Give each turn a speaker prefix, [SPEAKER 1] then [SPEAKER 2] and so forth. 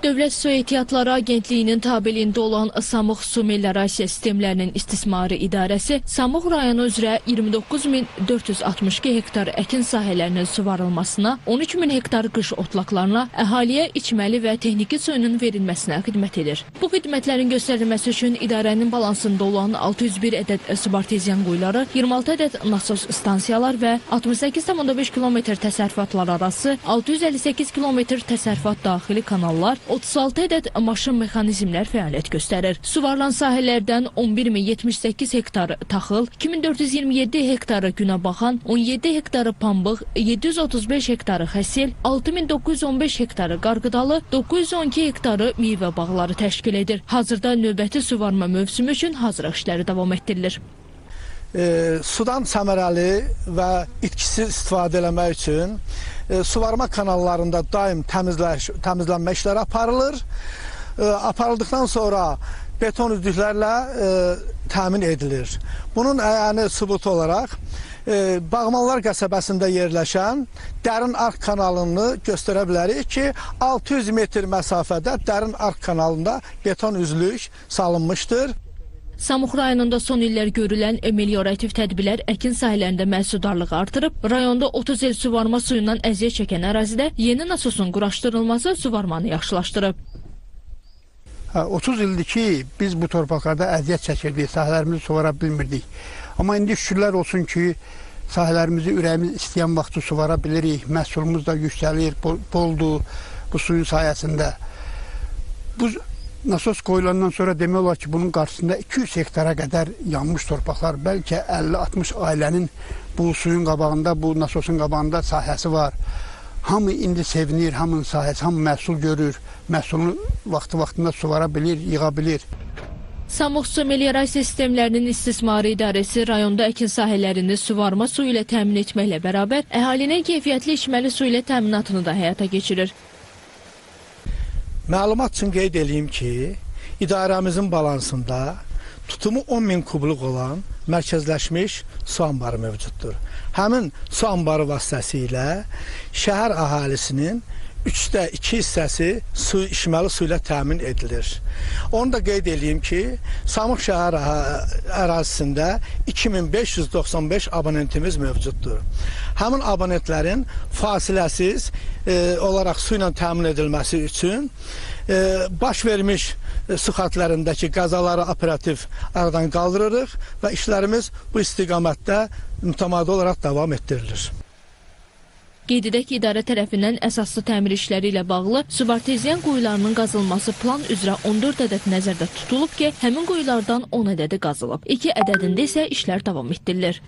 [SPEAKER 1] Dövlət Su Ehtiyatları Agentliyinin tabeliyində olan Samux Su Meliorasiya Sistemlərinin İstismarı İdarəsi Samux rayonu üzrə 29.462 hektar əkin sahələrinin suvarılmasına, 13.000 hektar qış otlaqlarına, əhaliyə içməli və texniki suyunun verilməsinə xidmət edir. Bu xidmətlərin göstərilməsi üçün idarənin balansında olan 601 ədəd subarteziyan quyuları, 26 ədəd nasos stansiyalar və 68,5 km təsərrüfatlar arası, 658 km təsərrüfat daxili kanallar, 36 ədəd maşın mexanizmlər fəaliyyət göstərir. Suvarılan sahələrdən 11.078 hektar taxıl, 2427 hektarı günəbaxan, 17 hektarı pambıq, 735 hektarı xəsil, 6915 hektarı qarğıdalı, 912 hektarı meyvə bağları təşkil edir. Hazırda növbəti suvarma mövsümü üçün hazırlıq işləri davam etdirilir.
[SPEAKER 2] Sudan səmərəli və itkisiz istifadə eləmək üçün suvarma kanallarında daim təmizlənmə işləri aparılır. Aparıldıqdan sonra beton üzdüklərlə təmin edilir. Bunun əyani sübutu olaraq Bağmallar qəsəbəsində yerləşən dərin arx kanalını göstərə bilərik ki, 600 metr məsafədə dərin arx kanalında beton üzlük salınmışdır.
[SPEAKER 1] Samux rayonunda son illər görülən meliorativ tədbirlər əkin sahələrində məhsuldarlığı artırıb, rayonda 30 il suvarma suyundan əziyyət çəkən ərazidə yeni nasosun quraşdırılması suvarmanı yaxşılaşdırıb.
[SPEAKER 3] 30 ildir ki, biz bu torpaqlarda əziyyət çəkirdik, sahələrimizi suvara bilmirdik. Amma indi şükürlər olsun ki, sahələrimizi ürəyimiz istəyən vaxtı suvara bilirik, məhsulumuz da yüksəlir, boldur bu suyun sayəsində. Bu nasos qoyulandan sonra demək olar ki, bunun qarşısında 200 hektara qədər yanmış torpaqlar, bəlkə 50-60 ailənin bu suyun qabağında, bu nasosun qabağında sahəsi var. Hamı indi sevinir, hamının sahəsi, hamı məhsul görür, məhsulunu vaxtında suvara bilir, yığa bilir.
[SPEAKER 1] Samux Su Meliorasiya Sistemlərinin İstismarı İdarəsi rayonda əkin sahələrini suvarma suyu ilə təmin etməklə bərabər əhalinin keyfiyyətli içməli su ilə təminatını da həyata keçirir.
[SPEAKER 2] Məlumat üçün qeyd edeyim ki, idarəmizin balansında tutumu 10.000 kubluq olan mərkəzləşmiş su anbarı mövcuddur. Həmin su anbarı vasitəsilə şəhər əhalisinin 2/3 hissəsi içməli su ilə təmin edilir. Onu da qeyd edeyim ki, Samux şəhər ərazisində 2595 abonentimiz mövcuddur. Həmin abonentlərin fasiləsiz olaraq su ilə təmin edilməsi üçün baş vermiş su xətlərindəki qəzaları operativ aradan qaldırırıq və işlərimiz bu istiqamətdə mütəmadi olaraq davam etdirilir.
[SPEAKER 1] Qeyd edək ki, idarə tərəfindən əsaslı təmir işləri ilə bağlı subarteziyan quyularının qazılması plan üzrə 14 ədəd nəzərdə tutulub ki, həmin quyulardan 10 ədədi qazılıb. 2 ədədində isə işlər davam etdirilir.